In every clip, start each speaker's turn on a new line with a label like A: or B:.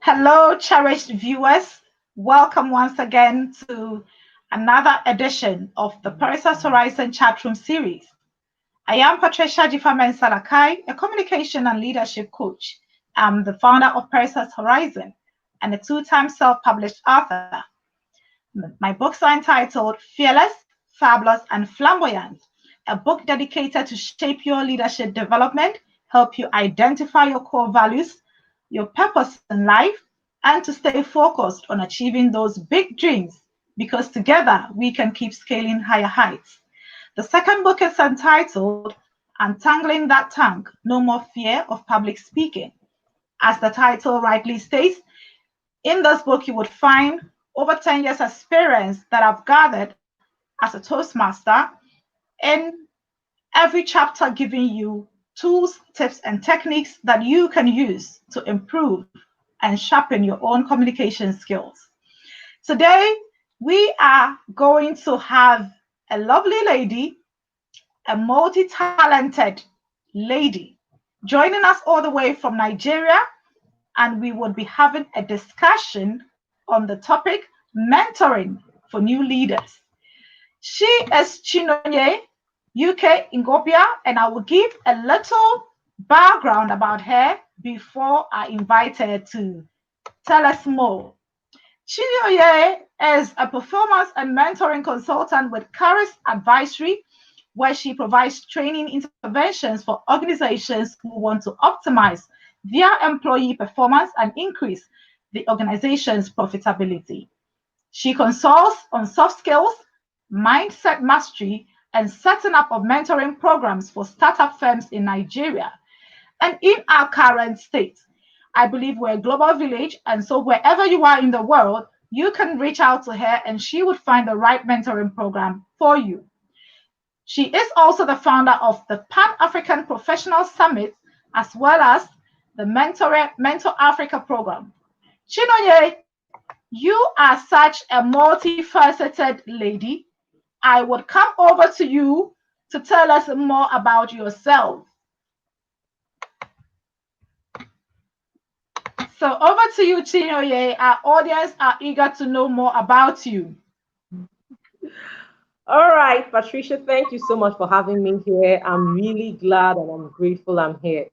A: Hello, cherished viewers. Welcome once again to another edition of the Perissos Horizon Chatroom series. I am Patricia D. Mensah-Larkai, a communication and leadership coach. I'm the founder of Perissos Horizon and a two-time self-published author. My books are entitled Fearless, Fabulous, and Flamboyant, a book dedicated to shape your leadership development, help you identify your core values, your purpose in life, and to stay focused on achieving those big dreams, because together we can keep scaling higher heights. The second book is entitled Untangling That Tongue, No More Fear of Public Speaking. As the title rightly states, in this book you would find over 10 years experience that I've gathered as a Toastmaster, in every chapter giving you tools, tips, and techniques that you can use to improve and sharpen your own communication skills. Today, we are going to have a lovely lady, a multi-talented lady, joining us all the way from Nigeria, and we would be having a discussion on the topic mentoring for new leaders. She is Chinonye Yukay Ngwobia, and I will give a little background about her before I invite her to tell us more. Chinonye is a performance and mentoring consultant with Caris Advisory, where she provides training interventions for organizations who want to optimize their employee performance and increase the organization's profitability. She consults on soft skills, mindset mastery, and setting up of mentoring programs for startup firms in Nigeria. And in our current state, I believe we're a global village, and so wherever you are in the world, you can reach out to her and she would find the right mentoring program for you. She is also the founder of the Pan-African Professional Summit, as well as the Mentor Africa program. Chinonye, you are such a multifaceted lady. I would come over to you to tell us more about yourself. So over to you, Chinonye. Our audience are eager to know more about you.
B: All right, Patricia, thank you so much for having me here. I'm really glad and I'm grateful I'm here.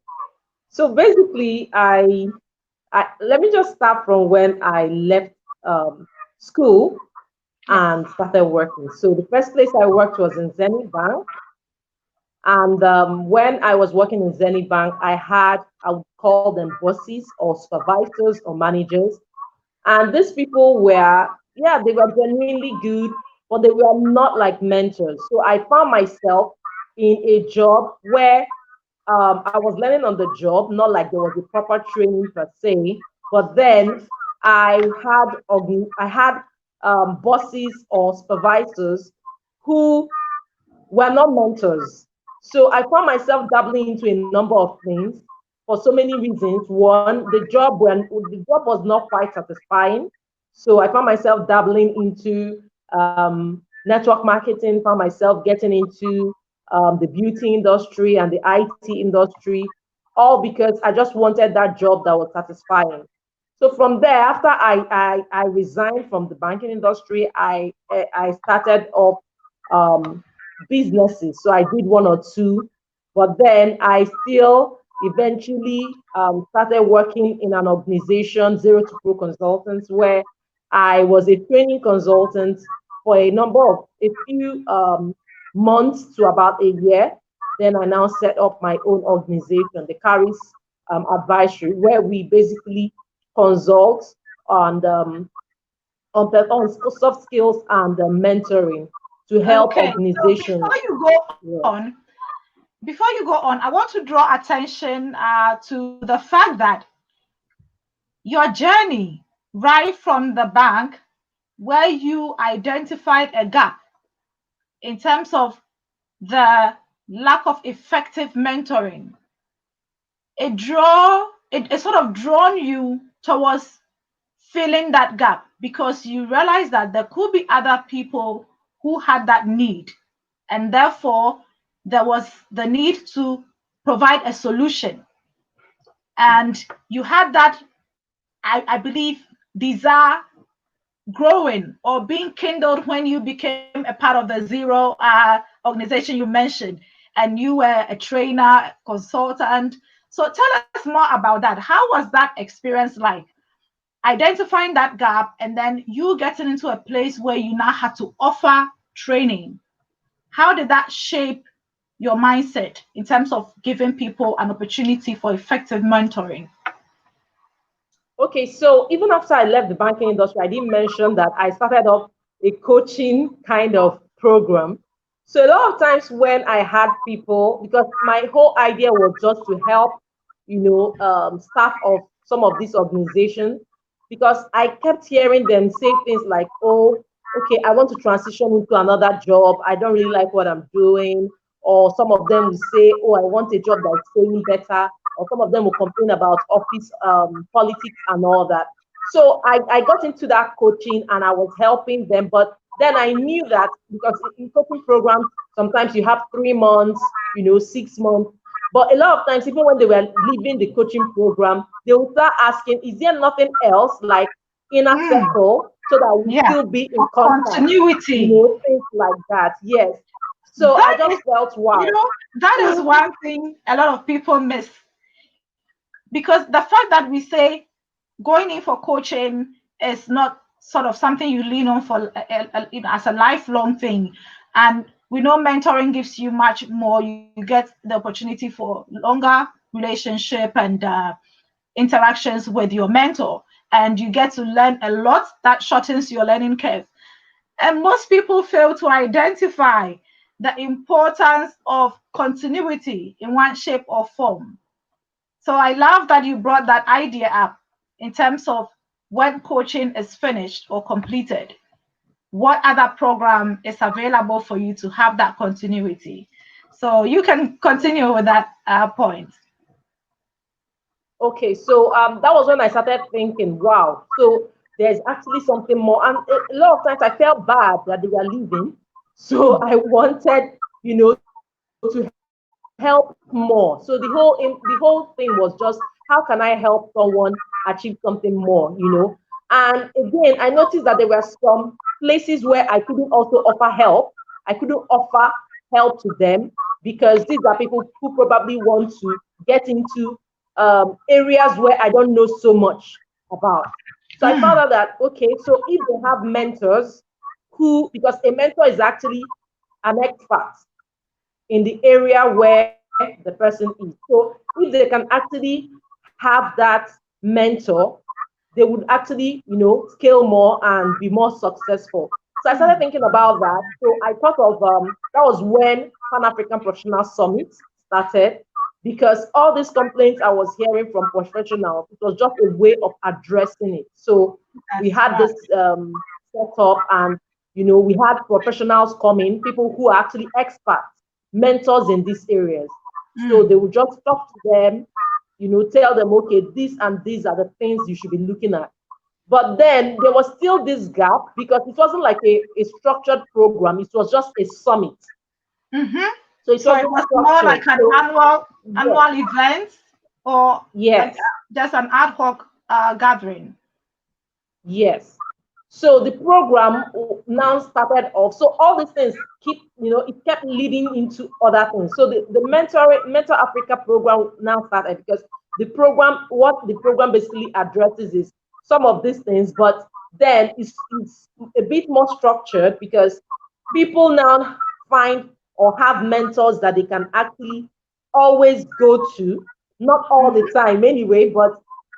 B: So basically, let me just start from when I left school and started working. So the first place I worked was in Zenith Bank. And when I was working in Zenith Bank, I would call them bosses or supervisors or managers. And these people were, yeah, they were genuinely good, but they were not like mentors. So I found myself in a job where I was learning on the job, not like there was a proper training per se. But then I had bosses or supervisors who were not mentors. So I found myself dabbling into a number of things for so many reasons. One, the job was not quite satisfying. So I found myself dabbling into network marketing, found myself getting into the beauty industry and the IT industry, all because I just wanted that job that was satisfying. So from there, after I resigned from the banking industry, I started off um, businesses. So I did one or two, but then I still eventually started working in an organization, Zero to Pro Consultants, where I was a training consultant for a few months to about a year. Then I now set up my own organization, the Caris Advisory, where we basically consult on soft skills and mentoring to help
A: Okay, so
B: organizations. Yeah.
A: before you go on, I want to draw attention to the fact that your journey right from the bank, where you identified a gap in terms of the lack of effective mentoring, it sort of drawn you towards filling that gap because you realize that there could be other people who had that need, and therefore there was the need to provide a solution, and you had that I believe desire growing or being kindled when you became a part of the Zero organization you mentioned, and you were a trainer, consultant. So tell us more about that. How was that experience like? Identifying that gap and then you getting into a place where you now had to offer training. How did that shape your mindset in terms of giving people an opportunity for effective mentoring?
B: Okay, so even after I left the banking industry, I didn't mention that I started off a coaching kind of program. So a lot of times when I had people, because my whole idea was just to help, staff of some of these organizations, because I kept hearing them say things like, oh, okay, I want to transition into another job. I don't really like what I'm doing. Or some of them will say, oh, I want a job that's paying better, or some of them will complain about office politics and all that. So I got into that coaching and I was helping them. But then I knew that because in coaching programs, sometimes you have 3 months, 6 months. But a lot of times, even when they were leaving the coaching program, they would start asking, is there nothing else like inner circle so that we
A: Yeah,
B: still be in contact?
A: continuity.
B: Things like that. Yes. So I
A: That
B: just
A: is,
B: felt, wow.
A: that is one thing a lot of people miss, because the fact that we say going in for coaching is not sort of something you lean on for as a lifelong thing, and we know mentoring gives you much more. You get the opportunity for longer relationship and interactions with your mentor, and you get to learn a lot that shortens your learning curve. And most people fail to identify the importance of continuity in one shape or form. So I love that you brought that idea up in terms of when coaching is finished or completed, what other program is available for you to have that continuity. So you can continue with that point.
B: Okay, so that was when I started thinking, wow, so there's actually something more. And a lot of times I felt bad that they were leaving. So I wanted, to help more. So the whole thing was just, how can I help someone achieve something more. And again, I noticed that there were some places where I couldn't also offer help. I couldn't offer help to them because these are people who probably want to get into areas where I don't know so much about. So I found out that, okay, so if they have mentors because a mentor is actually an expert in the area where the person is. So if they can actually have that mentor, they would actually, scale more and be more successful. So I started thinking about that. So I thought of that was when Pan African Professional Summit started, because all these complaints I was hearing from professionals, it was just a way of addressing it. So we
A: That's
B: had
A: right.
B: this set up, and we had professionals coming, people who are actually experts, mentors in these areas. So they would just talk to them, tell them, okay, these and these are the things you should be looking at. But then there was still this gap because it wasn't like a structured program, it was just a summit.
A: Mm-hmm.
B: So it
A: So it
B: wasn't
A: was more
B: structured.
A: like an
B: So yes,
A: annual event, or like
B: yes,
A: just an ad hoc gathering.
B: yes. So the program now started off. So all these things it kept leading into other things. So the Mentor Africa program now started because what the program basically addresses is some of these things, but then it's a bit more structured because people now find or have mentors that they can actually always go to, not all the time anyway, but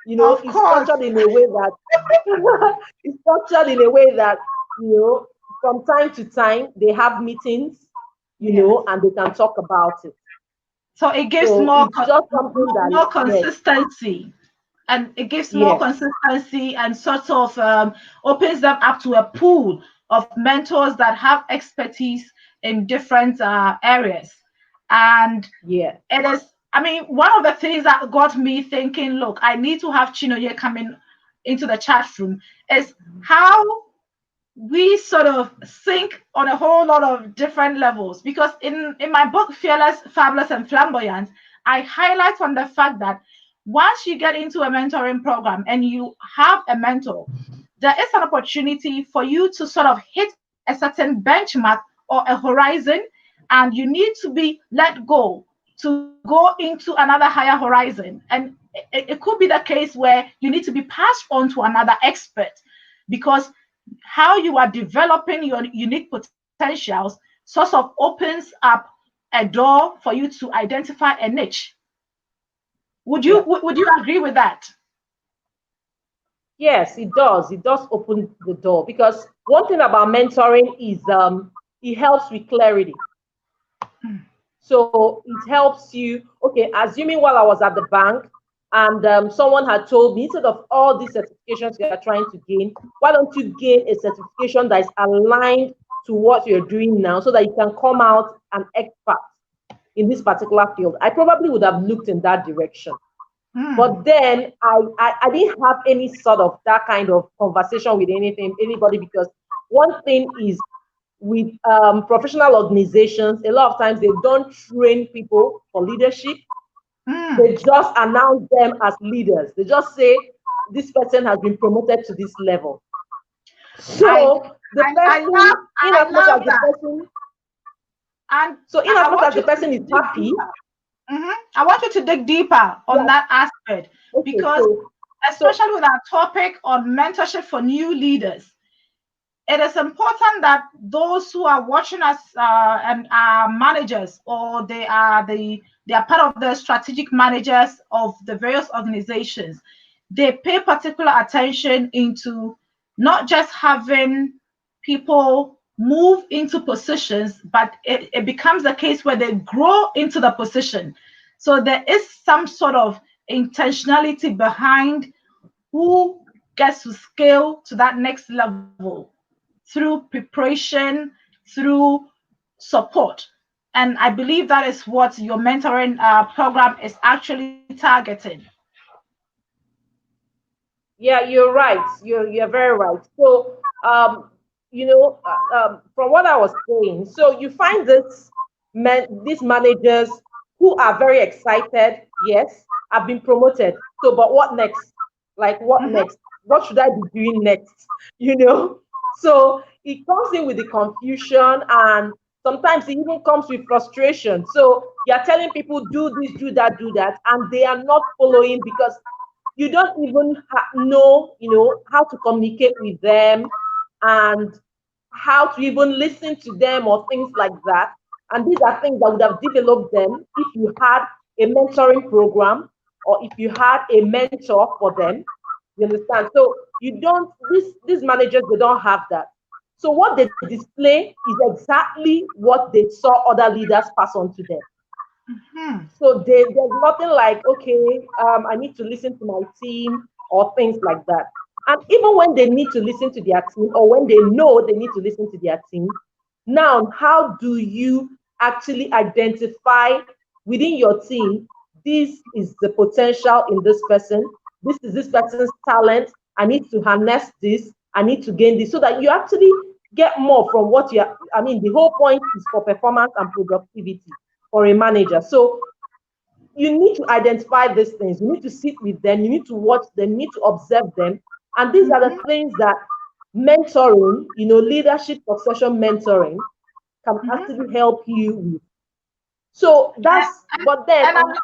A: Of
B: it's
A: course.
B: structured in a way that it's structured in a way that from time to time they have meetings,
A: Yes.
B: and they can talk about it.
A: So it gives
B: So it's just something that,
A: more
B: yes,
A: consistency, and it gives more
B: yes,
A: consistency and sort of opens them up to a pool of mentors that have expertise in different areas. And
B: yes.
A: it is, I mean, one of the things that got me thinking, look, I need to have Chinonye coming into the chat room is how we sort of sync on a whole lot of different levels. Because in my book Fearless, Fabulous, and Flamboyant, I highlight on the fact that once you get into a mentoring program and you have a mentor, there is an opportunity for you to sort of hit a certain benchmark or a horizon, and you need to be let go to go into another higher horizon. And it could be the case where you need to be passed on to another expert, because how you are developing your unique potentials sort of opens up a door for you to identify a niche. Would you
B: Yeah.
A: would you agree with that?
B: Yes, it does. It does open the door, because one thing about mentoring is it helps with clarity. So it helps you. Okay, assuming while I was at the bank and someone had told me, instead of all these certifications you are trying to gain, why don't you gain a certification that is aligned to what you're doing now, so that you can come out an expert in this particular field? I probably would have looked in that direction.
A: Hmm.
B: But then I didn't have any sort of that kind of conversation with anybody, because one thing is, with professional organizations, a lot of times they don't train people for leadership.
A: Hmm.
B: They just announce them as leaders. They just say this person has been promoted to this level.
A: I
B: So the person, in
A: I
B: as much
A: love
B: as the
A: that,
B: person,
A: and
B: so in
A: I
B: as much
A: want
B: as
A: you
B: the
A: to
B: person is
A: dig
B: happy,
A: deeper. I want you to dig deeper on
B: yeah,
A: that aspect,
B: okay,
A: because
B: so
A: especially with our topic on mentorship for new leaders, it is important that those who are watching us and are managers, or they are part of the strategic managers of the various organizations, they pay particular attention into not just having people move into positions, but it becomes a case where they grow into the position. So there is some sort of intentionality behind who gets to scale to that next level through preparation, through support. And I believe that is what your mentoring program is actually targeting.
B: yeah, you're right. You're very right. So, from what I was saying, so you find these managers who are very excited. Yes, I've been promoted. So, but what next? Like, what
A: Mhm.
B: next? What should I be doing next? You know. So it comes in with the confusion, and sometimes it even comes with frustration. So you're telling people do this, do that, and they are not following, because you don't even know, how to communicate with them, and how to even listen to them, or things like that. And these are things that would have developed them if you had a mentoring program, or if you had a mentor for them. You understand? So you don't, these managers, they don't have that. So what they display is exactly what they saw other leaders pass on to them.
A: Mhm.
B: So there's nothing like, okay, I need to listen to my team, or things like that. And even when they need to listen to their team, or when they know they need to listen to their team, now, how do you actually identify within your team, this is the potential in this person, this is this person's talent, I need to harness this, I need to gain this, so that you actually get more from what you're, I mean, the whole point is for performance and productivity for a manager. So you need to identify these things. You need to sit with them. You need to watch them. You need to observe them. And these are the
A: Mhm.
B: things that mentoring, leadership succession mentoring can
A: Mhm.
B: actually help you with. So
A: And,
B: that's, but then,
A: and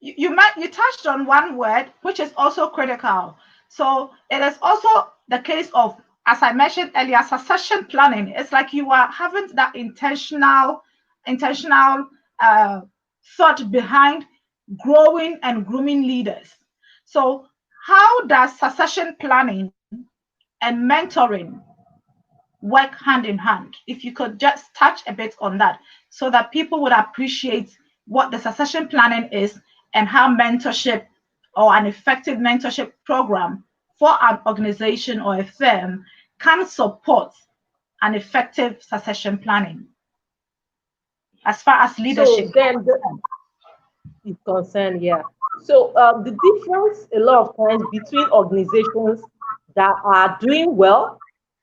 A: you touched on one word which is also critical. So it is also the case of, as I mentioned earlier, succession planning. It's like you are having that intentional uh, thought behind growing and grooming leaders. So how does succession planning and mentoring work hand in hand? If you could just touch a bit on that, so that people would appreciate what the succession planning is, and how mentorship, or an effective mentorship program for an organization or a firm, can support an effective succession planning as far as leadership
B: so
A: is
B: then
A: concerned.
B: is concerned, yeah. So the difference a lot of times between organizations that are doing well,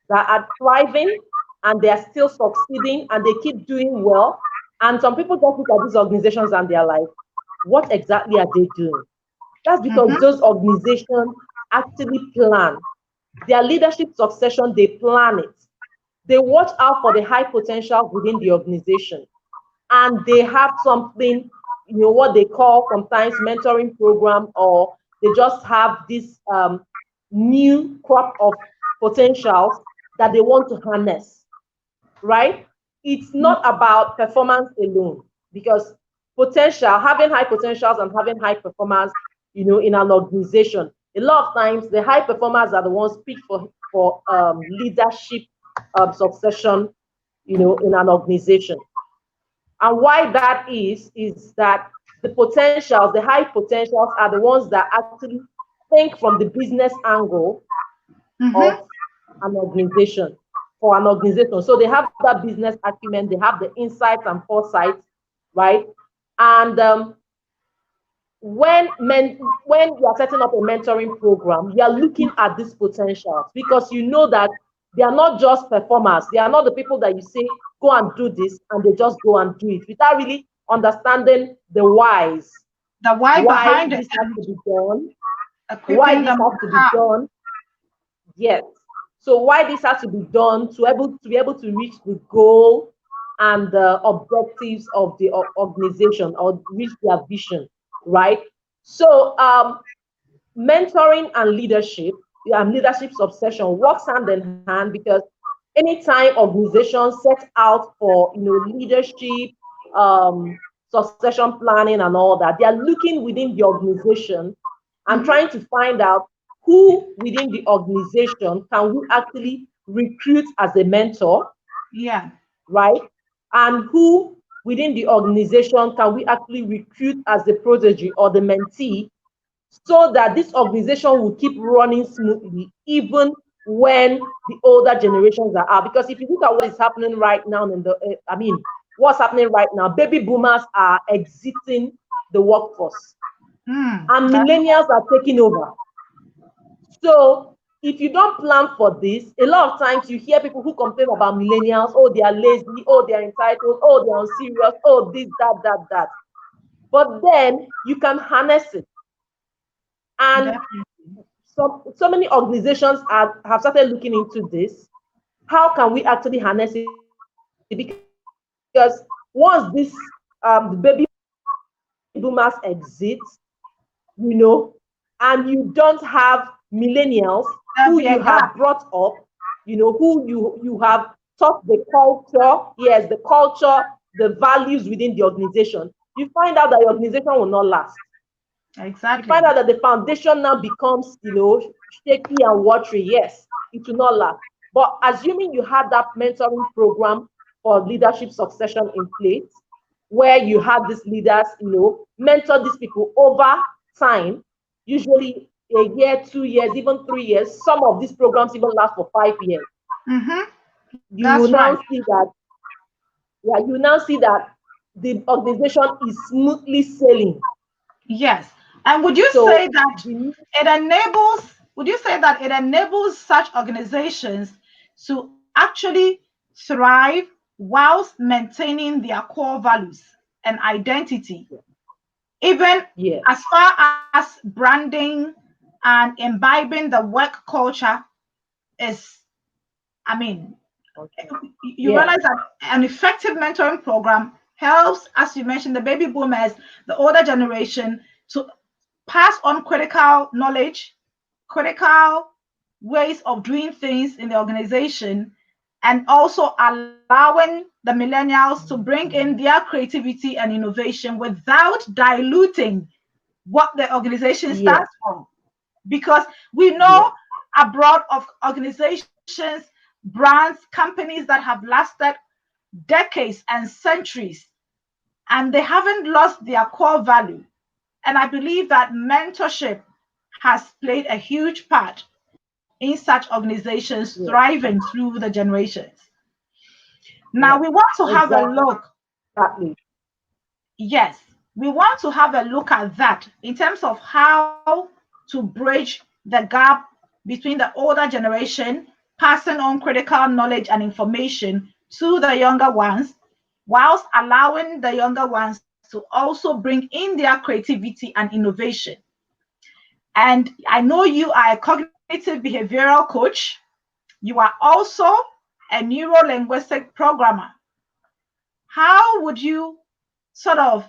B: that are thriving, and they are still succeeding, and they keep doing well, and some people just look at these organizations and they're like, what exactly are they doing? That's because those organizations actually plan their leadership succession. They plan it. They watch out for the high potential within the organization, and they have something, what they call sometimes mentoring program, or they just have this new crop of potentials that they want to harness, right? It's not about performance alone, because having high potentials and having high performance, in an organization, a lot of times the high performers are the ones picked for leadership succession, in an organization. And why that is that the high potentials are the ones that actually think from the business angle of an organization, for an organization. So they have that business acumen, they have the insights and foresight, right? And when you are setting up a mentoring program, you are looking at these potentials, because you know that they are not just performers. They are not the people that you say, go and do this, and they just go and do it without really understanding the whys.
A: The why behind
B: this
A: it.
B: has to be done.
A: Why
B: this has to be done. Yes. So why this has to be done to be able to reach the goal and the objectives of the organization, or reach their vision, right? So mentoring and leadership succession works hand in hand, because anytime organizations set out for leadership, succession planning and all that, they are looking within the organization and trying to find out who within the organization can we actually recruit as a mentor, right? And who within the organization can we actually recruit as the protege or the mentee, so that this organization will keep running smoothly even when the older generations are out. Because if you look at what is happening right now what's happening right now, baby boomers are exiting the workforce, and millennials are taking over. So if you don't plan for this, a lot of times you hear people who complain about millennials, oh, they are lazy, oh, they are entitled, oh, they are unserious, oh, this, that. But then you can harness it. And so many organizations have started looking into this. How can we actually harness it? Because once the baby boomers exit, and you don't have millennials who you have brought up, who you have taught the culture, the values within the organization, you find out that your organization will not last.
A: Exactly.
B: You find out that the foundation now becomes, shaky and watery. Yes, it will not last. But assuming you have that mentoring program for leadership succession in place, where you have these leaders, mentor these people over time, usually a year, 2 years, even 3 years. Some of these programs even last for 5 years. You will now see that the organization is smoothly sailing.
A: Yes. And would you say that it enables such organizations to actually thrive whilst maintaining their core values and identity, even as far as branding and imbibing the work culture is? You realize that an effective mentoring program helps, as you mentioned, the baby boomers, the older generation, to pass on critical knowledge, critical ways of doing things in the organization, and also allowing the millennials to bring in their creativity and innovation without diluting what the organization stands for. Because we know abroad of organizations, brands, companies that have lasted decades and centuries, and they haven't lost their core value. And I believe that mentorship has played a huge part in such organizations thriving through the generations. Now we want to have a look. Yes, we want to have a look at that in terms of how to bridge the gap between the older generation passing on critical knowledge and information to the younger ones, whilst allowing the younger ones to also bring in their creativity and innovation. And I know you are a cognitive behavioral coach. You are also a neuro-linguistic programmer. How would you sort of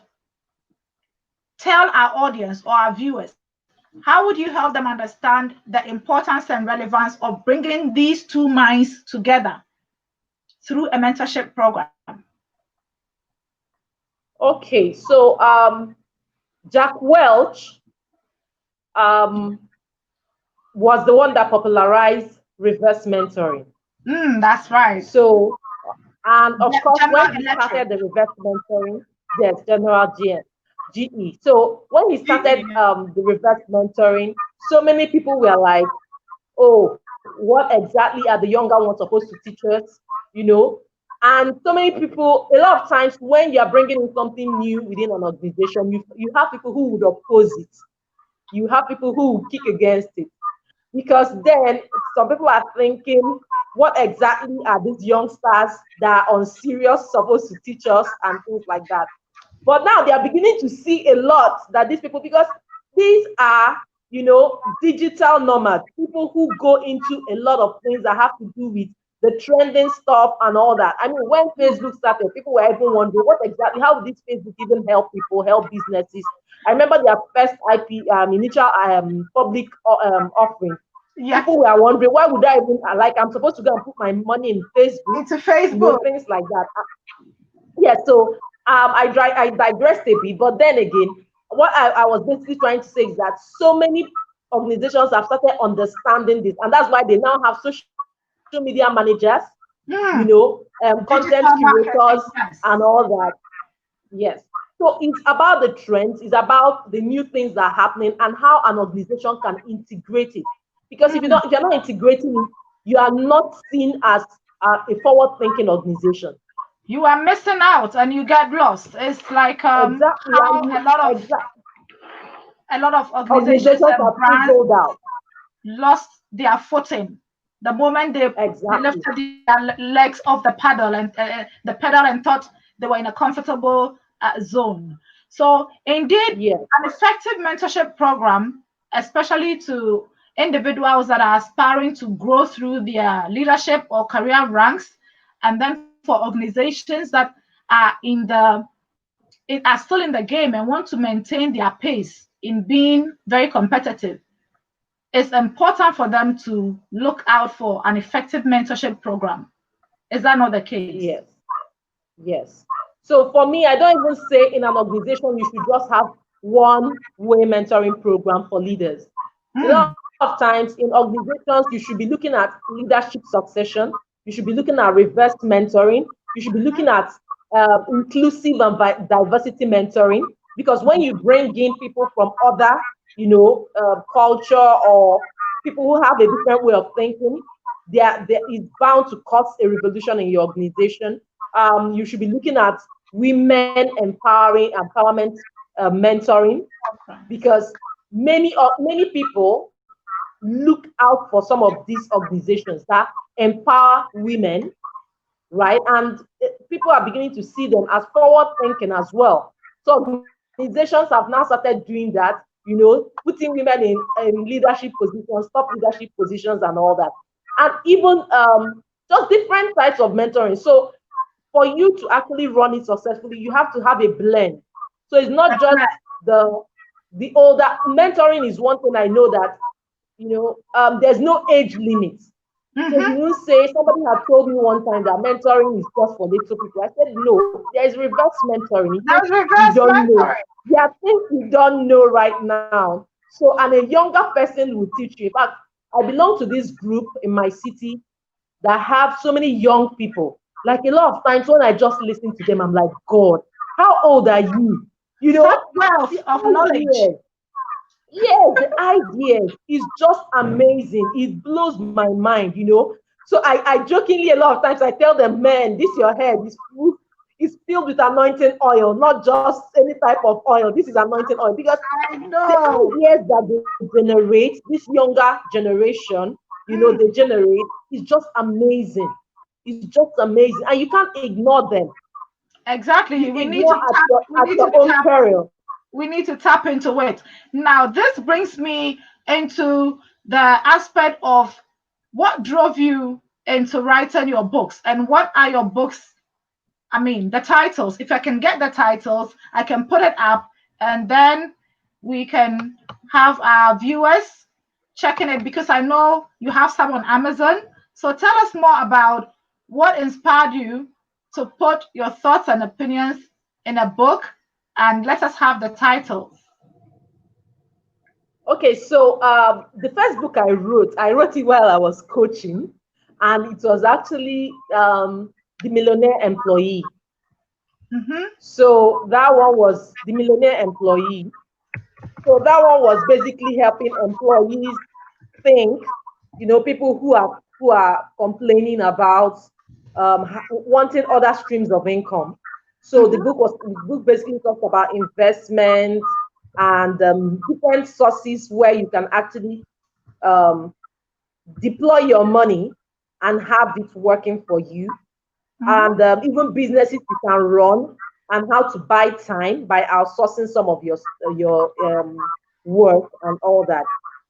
A: tell our audience or our viewers, how would you help them understand the importance and relevance of bringing these two minds together through a mentorship program?
B: Okay, so Jack Welch was the one that popularized reverse mentoring.
A: That's right.
B: So, and of course,
A: General
B: when he
A: Electric.
B: started the reverse mentoring, yes, General GE. So when he started the reverse mentoring, so many people were like, oh, what exactly are the younger ones supposed to teach us? You know, and so many people, a lot of times when you are bringing in something new within an organization, you have people who would oppose it. You have people who would kick against it. Because then some people are thinking, what exactly are these youngsters that are on serious supposed to teach us and things like that. But now they are beginning to see a lot that these people, because these are, you know, digital nomads, people who go into a lot of things that have to do with the trending stuff and all that. I mean, when Facebook started, people were even wondering what exactly, how would this Facebook even help people, help businesses? I remember their first IP, initial public offering.
A: Yes.
B: People were wondering, why would I even, like, I'm supposed to go and put my money in Facebook?
A: Into Facebook.
B: You know, things like that. Yeah, so I digressed a bit, but then again, what I was basically trying to say is that so many organizations have started understanding this, and that's why they now have social media managers, you know, content curators,
A: Yes.
B: and all that. Yes. So it's about the trends, it's about the new things that are happening and how an organization can integrate it. Because if you're not integrating it, you are not seen as a forward-thinking organization.
A: You are missing out and you get lost. It's like
B: Exactly.
A: how a lot of organizations
B: Organizations
A: and
B: are
A: brands
B: fizzled out.
A: lost their footing the moment they
B: Exactly.
A: lifted their legs off the paddle and the pedal and thought they were in a comfortable zone. So indeed,
B: Yes.
A: an effective mentorship program, especially to individuals that are aspiring to grow through their leadership or career ranks, and then for organizations that are are still in the game and want to maintain their pace in being very competitive, it's important for them to look out for an effective mentorship program. Is that not the case?
B: Yes. Yes. So for me, I don't even say in an organization you should just have one way mentoring program for leaders. A lot of times in organizations, you should be looking at leadership succession. You should be looking at reverse mentoring. You should be looking at inclusive and diversity mentoring. Because when you bring in people from other, you know, culture or people who have a different way of thinking, there is bound to cause a revolution in your organization. You should be looking at women empowerment mentoring, because many people look out for some of these organizations that empower women, right? And people are beginning to see them as forward thinking as well. So organizations have now started doing that, you know, putting women in leadership positions, top leadership positions, and all that. And even just different types of mentoring. So for you to actually run it successfully, you have to have a blend. So it's not just the older mentoring is one thing I know that, you know, there's no age limit. So you won't say, somebody had told me one time that mentoring is just for little people. I said, no, there's reverse mentoring. In case
A: There's
B: you
A: reverse
B: don't know,
A: mentoring.
B: there are things you don't know right now. So, and a younger person will teach you. In fact, I belong to this group in my city that have so many young people. Like a lot of times when I just listen to them, I'm like, God, how old are you? You
A: Such
B: know,
A: wealth
B: the
A: of knowledge.
B: ideas. Yes, the ideas is just amazing. It blows my mind, you know. So I jokingly a lot of times I tell them, man, this your head is filled with anointing oil, not just any type of oil. This is anointing oil because
A: I
B: the
A: know.
B: ideas that they generate, this younger generation, you know, they generate is just amazing. It's just amazing, and you can't ignore them.
A: Exactly.
B: You ignore at your own peril.
A: We need to tap into it. Now, this brings me into the aspect of what drove you into writing your books and what are your books. I mean, the titles. If I can get the titles, I can put it up and then we can have our viewers checking it because I know you have some on Amazon. So tell us more about what inspired you to put your thoughts and opinions in a book and let us have the titles.
B: Okay, so the first book I wrote it while I was coaching, and it was actually The Millionaire Employee. So that one was The Millionaire Employee. So that one was basically helping employees think, people who are complaining about wanting other streams of income. So the book basically talks about investments and different sources where you can actually deploy your money and have it working for you, and even businesses you can run, and how to buy time by outsourcing some of your work and all that.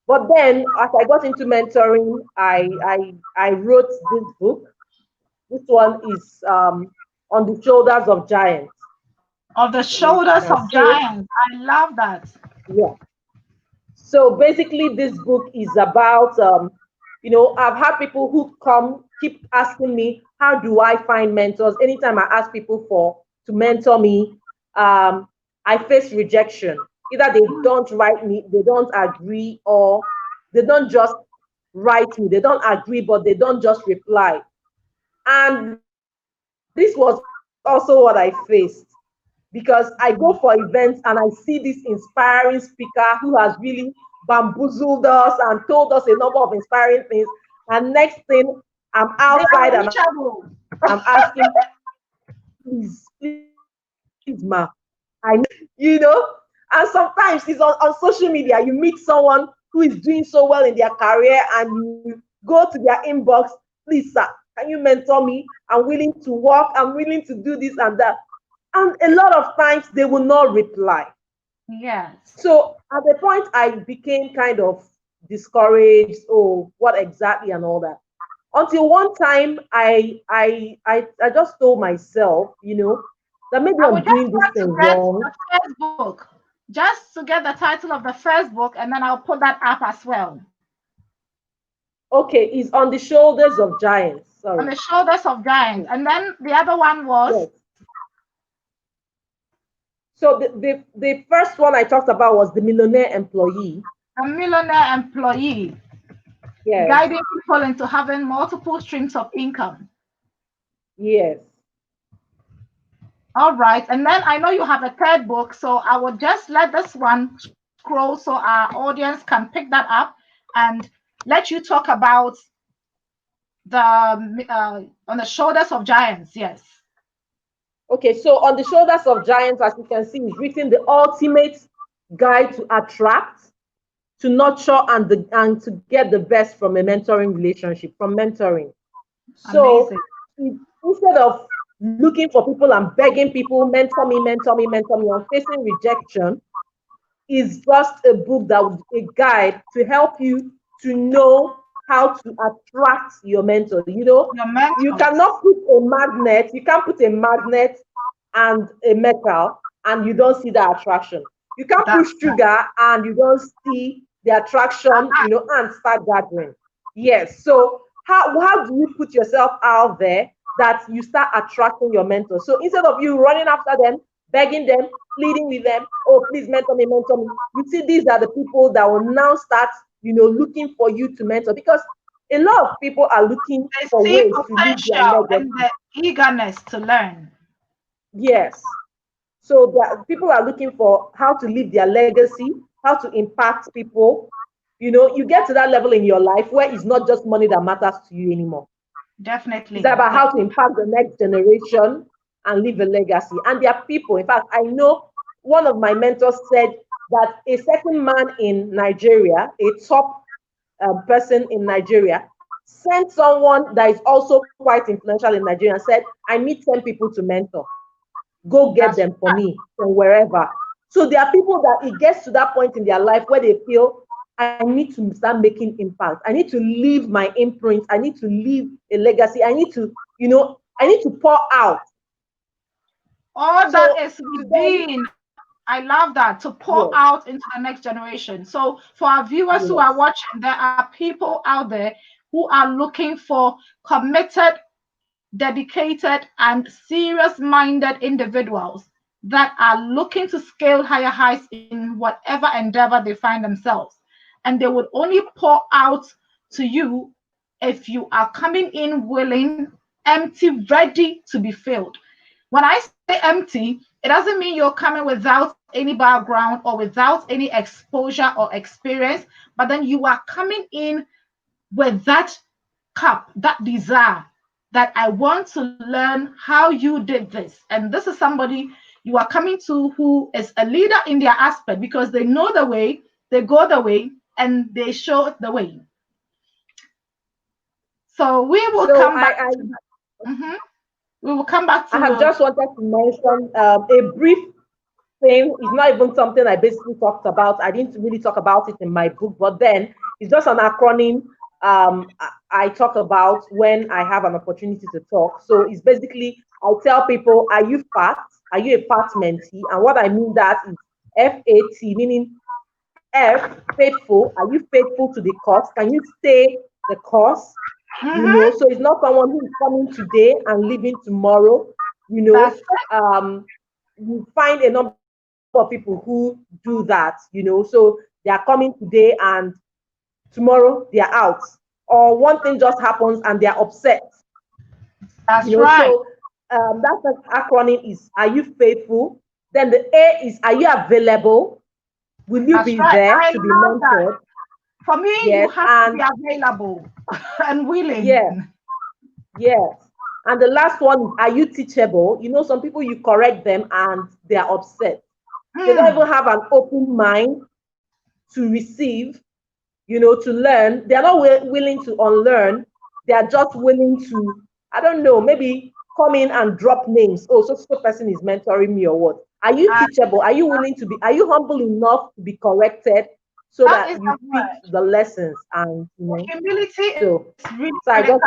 B: But then, as I got into mentoring, I wrote this book. This one is On the Shoulders of Giants.
A: Of the shoulders of giants. I love that.
B: Yeah. So basically, this book is about, I've had people who keep asking me, how do I find mentors? Anytime I ask people to mentor me, I face rejection. Either they don't write me, they don't agree, or they don't just write me. They don't agree, but they don't just reply. And this was also what I faced, because I go for events and I see this inspiring speaker who has really bamboozled us and told us a number of inspiring things. And next thing, I'm outside and I'm asking, please, ma, I know, And sometimes it's on social media, you meet someone who is doing so well in their career and you go to their inbox, please, sir, can you mentor me? I'm willing to work, I'm willing to do this and that. And a lot of times they will not reply.
A: Yes.
B: So at the point I became kind of discouraged, oh, what exactly and all that. Until one time I just told myself, that maybe I'm doing this thing wrong.
A: The first book, just to get the title of the first book, and then I'll put that up as well.
B: Okay, it's On the Shoulders of Giants. Sorry.
A: On the Shoulders of Giants. And then the other one was?
B: Yes. So the first one I talked about was The Millionaire Employee.
A: The Millionaire Employee.
B: Yes.
A: Guiding people into having multiple streams of income.
B: Yes.
A: All right. And then I know you have a third book, so I will just let this one scroll so our audience can pick that up and let you talk about the On the Shoulders of Giants. Yes.
B: Okay, so On the Shoulders of Giants, as you can see, is written the ultimate guide to attract, to nurture, and to get the best from a mentoring relationship, from mentoring. So instead of looking for people and begging people, mentor me, and facing rejection, is just a book a guide to help you to know how to attract your mentor. You cannot put a magnet, you can't put a magnet and a metal and you don't see the attraction. You can't push sugar and you don't see the attraction, and start gathering. Yes. So how do you put yourself out there that you start attracting your mentor? So instead of you running after them, begging them, pleading with them, oh, please mentor me. You see, these are the people that will now start, looking for you to mentor, because a lot of people are looking for ways to leave their legacy.
A: And the eagerness to learn.
B: Yes. So that people are looking for how to leave their legacy, how to impact people. You get to that level in your life where it's not just money that matters to you anymore.
A: Definitely.
B: It's about how to impact the next generation and leave a legacy. And there are people, in fact, I know one of my mentors said that a certain man in Nigeria, a top person in Nigeria, sent someone that is also quite influential in Nigeria and said, I need 10 people to mentor. Go get them for me from wherever. So there are people that it gets to that point in their life where they feel, I need to start making impact. I need to leave my imprint. I need to leave a legacy. I need to, I need to pour out.
A: All that is
B: today,
A: within. I love that, to pour
B: yes,
A: out into the next generation. So for our viewers who are watching, there are people out there who are looking for committed, dedicated, and serious-minded individuals that are looking to scale higher heights in whatever endeavor they find themselves. And they would only pour out to you if you are coming in willing, empty, ready to be filled. When I say empty, it doesn't mean you're coming without any background or without any exposure or experience, but then you are coming in with that cup, that desire that I want to learn how you did this. And this is somebody you are coming to who is a leader in their aspect, because they know the way, they go the way, and they show the way. So we will come back. We will come back to.
B: I have just wanted to mention a brief thing. It's not even something I basically talked about. I didn't really talk about it in my book, but then it's just an acronym I talk about when I have an opportunity to talk. So it's basically, I tell people, are you fat? Are you a fat mentee? And what I mean that is FAT, meaning F, faithful. Are you faithful to the cause? Can you stay the course? So it's not someone who is coming today and leaving tomorrow. You find a number of people who do that, so they are coming today and tomorrow they are out, or one thing just happens and they are upset.
A: That's right.
B: So that's the acronym is, are you faithful? Then the A is, are you available? Will you be there to be mentored?
A: That. For me, you have to be available and willing.
B: Yes. And the last one is, are you teachable? Some people, you correct them and they are upset. They don't even have an open mind to receive, to learn. They are not willing to unlearn. They are just willing to, I don't know, maybe come in and drop names. Oh, so person is mentoring me or what? Are you teachable? Are you willing to be, are you humble enough to be corrected so that you teach the lessons? And
A: humility is really
B: so I just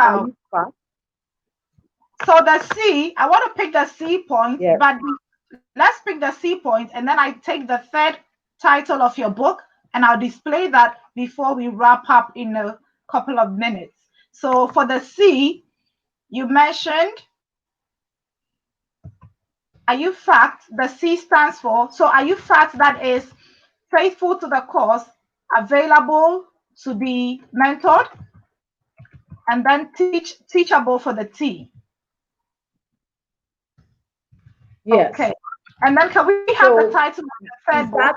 A: So the C, I want to pick the C point, but let's pick the C point, and then I take the third title of your book and I'll display that before we wrap up in a couple of minutes. So for the C, you mentioned, are you fact? The C stands for, so are you fact, that is faithful to the cause, available to be mentored, and then teachable for the T.
B: Yes.
A: Okay. And then can we have the title of the third book?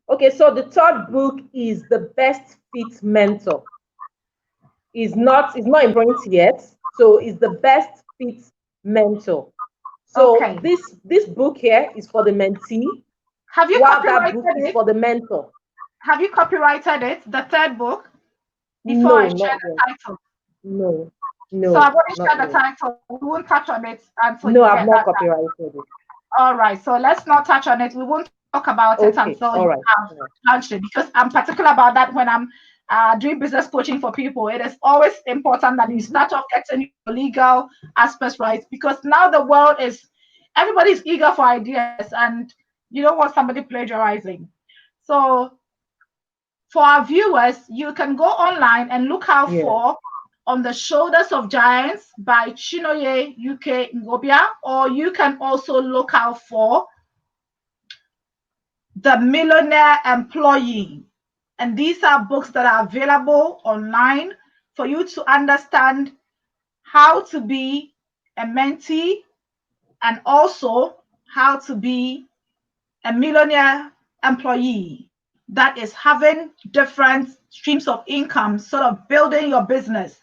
B: Okay, so the third book is The Best Fit Mentor. It's not in print yet. So it's The Best Fit Mentor. So this book here is for the mentee.
A: Have you copyrighted
B: that book
A: it?
B: Is for the mentor.
A: Have you copyrighted it, the third book? Before I share the title?
B: No.
A: So I've already shared the title. We won't touch on it until you
B: I've not copyrighted it.
A: All right, so let's not touch on it. We won't talk about it until you have launched it, because I'm particular about that when I'm doing business coaching for people. It is always important that you start off getting your legal aspects right, because now the world is, everybody's eager for ideas and you don't want somebody plagiarizing. So for our viewers, you can go online and look out for On the Shoulders of Giants by Chinonye Yukay Ngwobia, or you can also look out for The Millionaire Employee. And these are books that are available online for you to understand how to be a mentee and also how to be a millionaire employee that is having different streams of income, sort of building your business.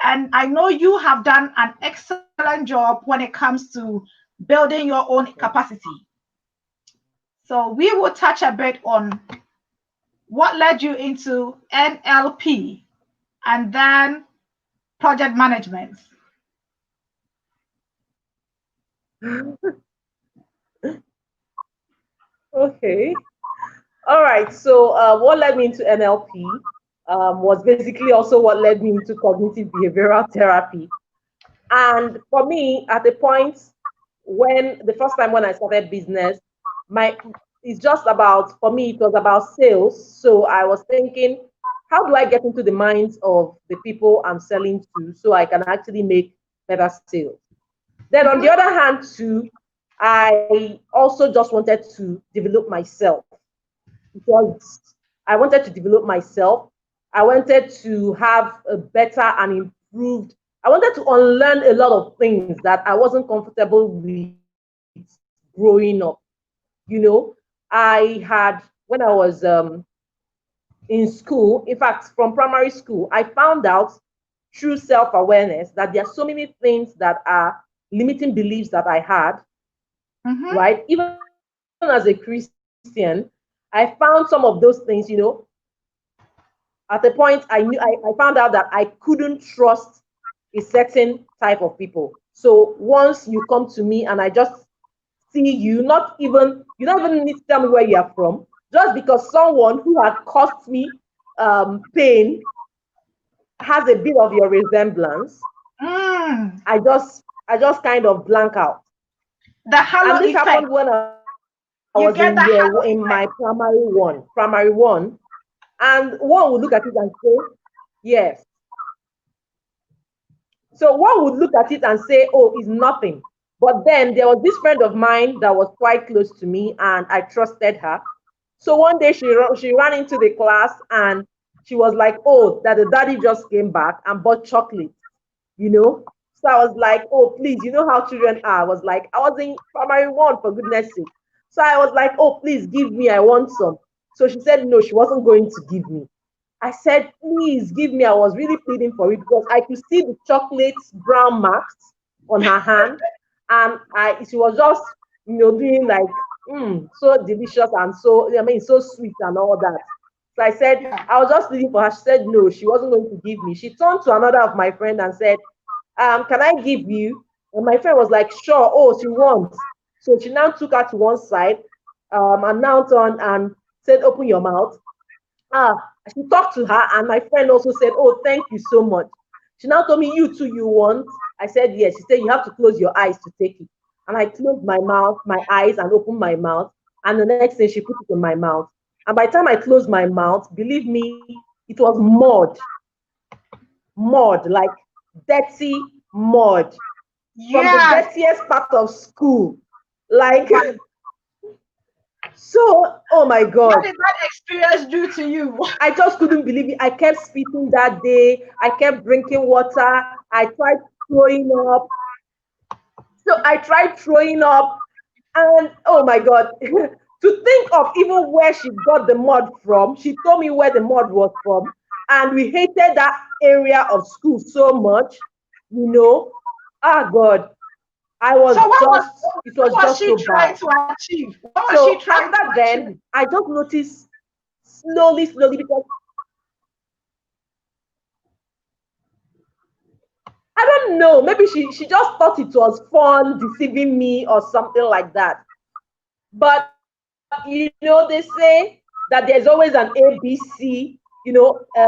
A: And I know you have done an excellent job when it comes to building your own capacity. So we will touch a bit on what led you into NLP and then project management.
B: Okay. All right. So what led me into NLP was basically also what led me into cognitive behavioral therapy. And for me, at the point when the first time when I started business, my it's just about for me, it was about sales. So I was thinking, how do I get into the minds of the people I'm selling to so I can actually make better sales? Then on the other hand, too, I also just wanted to develop myself because I wanted to develop myself. I wanted to have a better and improved. I wanted to unlearn a lot of things that I wasn't comfortable with growing up. I had when I was in school, in fact, from primary school, I found out through self-awareness that there are so many things that are limiting beliefs that I had,
A: Mm-hmm.
B: right? Even as a Christian, I found some of those things, at the point I found out that I couldn't trust a certain type of people. So once you come to me and I just see you, you don't even need to tell me where you are from, just because someone who had caused me pain has a bit of your resemblance,
A: Mm.
B: I just kind of blank out.
A: The
B: And
A: halo
B: this
A: effect.
B: happened when I was
A: You
B: in
A: get the halo
B: in my
A: effect.
B: primary one. And one would look at it and say, yes. So one would look at it and say, oh, it's nothing. But then there was this friend of mine that was quite close to me and I trusted her. So one day she ran into the class and she was like, oh, that the daddy just came back and bought chocolate. So I was like, oh, please, you know how children are. I was in primary one, for goodness sake. So I was like, oh, please give me, I want some. So she said, no, she wasn't going to give me. I said, please give me. I was really pleading for it because I could see the chocolate brown marks on her hand. And she was just, doing like, so delicious and so sweet and all that. So I said,
A: Yeah.
B: I was just pleading for her. She said, no, she wasn't going to give me. She turned to another of my friends and said, can I give you? And my friend was like, sure. Oh, she wants. So she now took her to one side and now turned and said, open your mouth. Ah, she talked to her, and my friend also said, oh, thank you so much. She now told me, you too, you want? I said, yes. She said, you have to close your eyes to take it. And I closed my mouth, my eyes, and opened my mouth. And the next thing, she put it in my mouth. And by the time I closed my mouth, believe me, it was mud, like dirty mud from the
A: Yes.
B: dirtiest part of school. Like,
A: Wow.
B: so, oh my
A: What
B: God.
A: did that experience do to you?
B: I just couldn't believe it. I kept spitting that day. I kept drinking water. I tried throwing up. So I tried throwing up. And oh my God, to think of even where she got the mud from, she told me where the mud was from. And we hated that area of school so much, you know. Ah, God,
A: So
B: it was
A: what was
B: just
A: she
B: so
A: trying
B: bad.
A: to achieve? What was she
B: So
A: trying to
B: after
A: achieve?
B: then, I just noticed slowly, because I don't know. Maybe she just thought it was fun deceiving me or something like that. But they say that there's always an ABC, to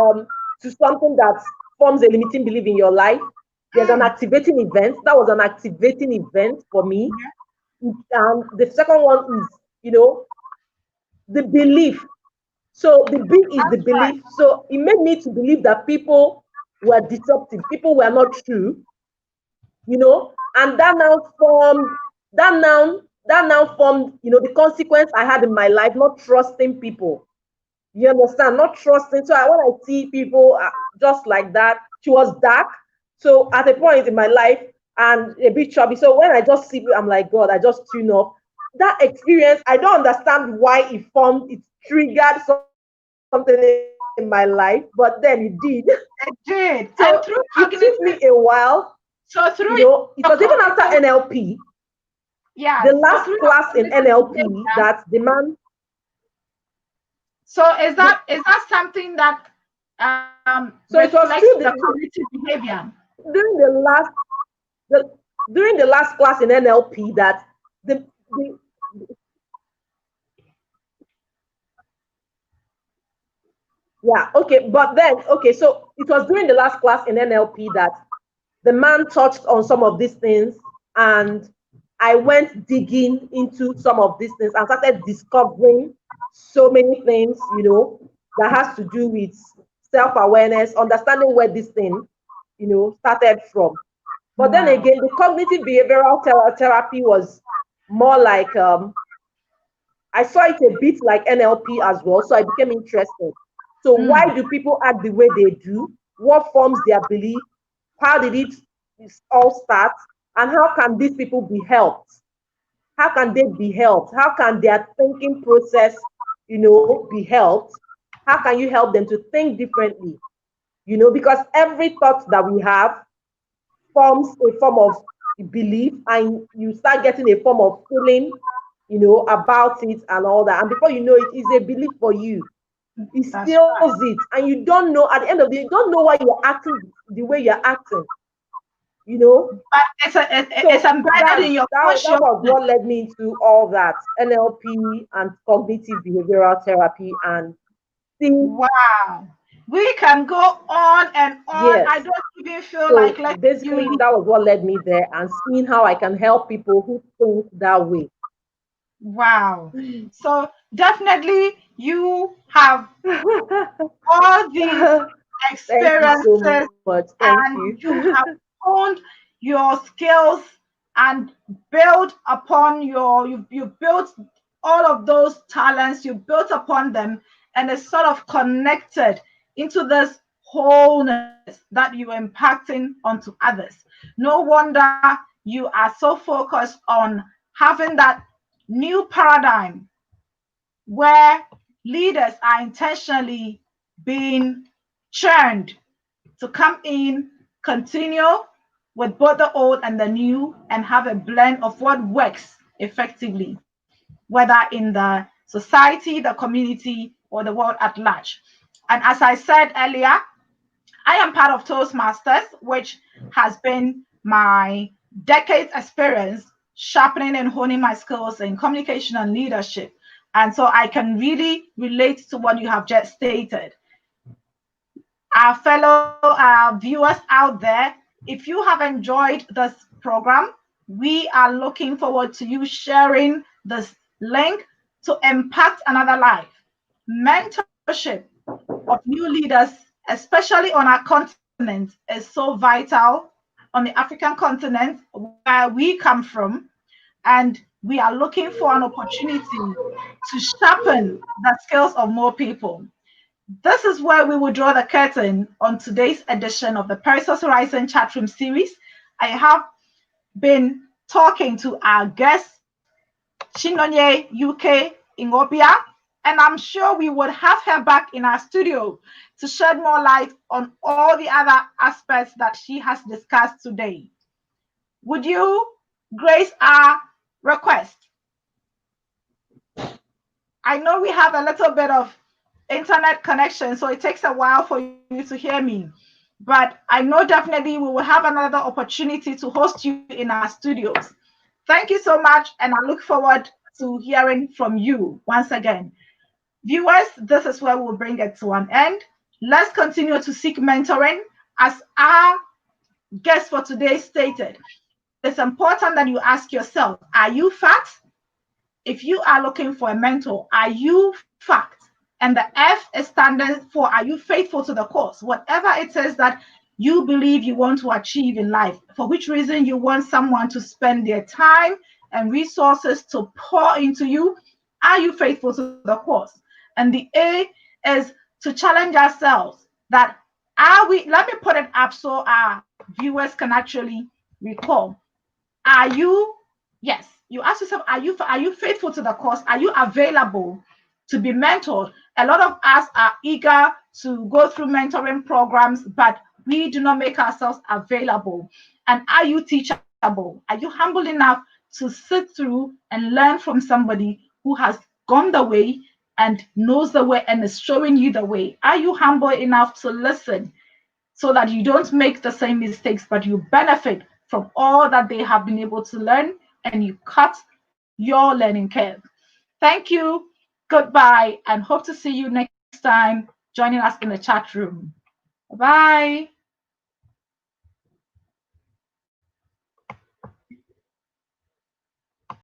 B: something that forms a limiting belief in your life. There's an
A: Mm.
B: activating event. That was an activating event for me.
A: Yeah.
B: And the second one is, the belief. So the B is the
A: That's right.
B: belief. So it made me to believe that people were deceptive, people were not true, and that now formed, the consequence I had in my life, not trusting people. You understand? Not trusting. So when I see people just like that, she was dark. So at a point in my life and a bit chubby. So when I just see, I'm like, God, I just tune off. That experience, I don't understand why it triggered something in my life, but then it did.
A: It
B: So
A: did.
B: it
A: And
B: took
A: through
B: me a
A: cognitive,
B: while,
A: so
B: it
A: through
B: was even after
A: your cognitive,
B: NLP, the
A: yes,
B: last
A: so through your
B: class in
A: cognitive
B: NLP
A: behavior.
B: that the man,
A: So
B: the,
A: is that something that
B: so it was
A: reflects
B: through
A: the cognitive behavior?
B: during the, during the last class in NLP that the Yeah, okay, but then, okay, so it was during the last class in NLP that the man touched on some of these things, and I went digging into some of these things and started discovering so many things, that has to do with self-awareness, understanding where this thing, started from. But then
A: Wow.
B: again, the cognitive behavioral therapy was more like, I saw it a bit like NLP as well, so I became interested. So why
A: Mm,
B: do people act the way they do? What forms their belief? How did it all start? And how can these people be helped? How can they be helped? How can their thinking process, be helped? How can you help them to think differently? Because every thought that we have forms a form of belief, and you start getting a form of feeling, about it and all that. And before you know it, it's a belief for you. It
A: that's right.
B: steals it, and you don't know, at the end of the day, you don't know why you're acting the way you're acting, you know.
A: But it's
B: So
A: embedded in your
B: that was
A: consciousness.
B: what led me into all that NLP and cognitive behavioral therapy. And see,
A: Wow. We can go on and on. I
B: yes.
A: don't even feel like
B: So
A: letting you
B: basically,
A: leave.
B: that was what led me there, and seeing how I can help people who think that way.
A: Wow. So definitely you have all these
B: Thank you so
A: experiences
B: much. Thank
A: and
B: you.
A: you have honed your skills and built upon you built all of those talents, you built upon them, and it's sort of connected into this wholeness that you're impacting onto others. No wonder you are so focused on having that new paradigm where leaders are intentionally being churned to come in, continue with both the old and the new, and have a blend of what works effectively, whether in the society, the community, or the world at large. And as I said earlier, I am part of Toastmasters, which has been my decades experience sharpening and honing my skills in communication and leadership. And so I can really relate to what you have just stated. Our fellow viewers out there, if you have enjoyed this program, we are looking forward to you sharing this link to impact another life. Mentorship of new leaders, especially on our continent, is so vital on the African continent where we come from. And we are looking for an opportunity to sharpen the skills of more people. This is where we will draw the curtain on today's edition of the Perissos Horizon Chatroom series. I have been talking to our guest, Chinonye Yukay Ngwobia, and I'm sure we would have her back in our studio to shed more light on all the other aspects that she has discussed today. Would you grace our request? I know we have a little bit of internet connection, so it takes a while for you to hear me. But I know definitely we will have another opportunity to host you in our studios. Thank you so much, and I look forward to hearing from you once again. Viewers, this is where we'll bring it to an end. Let's continue to seek mentoring. As our guest for today stated, it's important that you ask yourself, are you fat? If you are looking for a mentor, are you fact? And the F is standing for, are you faithful to the cause? Whatever it is that you believe you want to achieve in life, for which reason you want someone to spend their time and resources to pour into you, are you faithful to the cause? And the A is to challenge ourselves that are we, let me put it up so our viewers can actually recall. Are you, yes, you ask yourself, are you faithful to the cause? Are you available to be mentored? A lot of us are eager to go through mentoring programs, but we do not make ourselves available. And are you teachable? Are you humble enough to sit through and learn from somebody who has gone the way and knows the way and is showing you the way? Are you humble enough to listen so that you don't make the same mistakes, but you benefit from all that they have been able to learn and you cut your learning curve? Thank you, goodbye, and hope to see you next time. joining us in the chat room. Bye.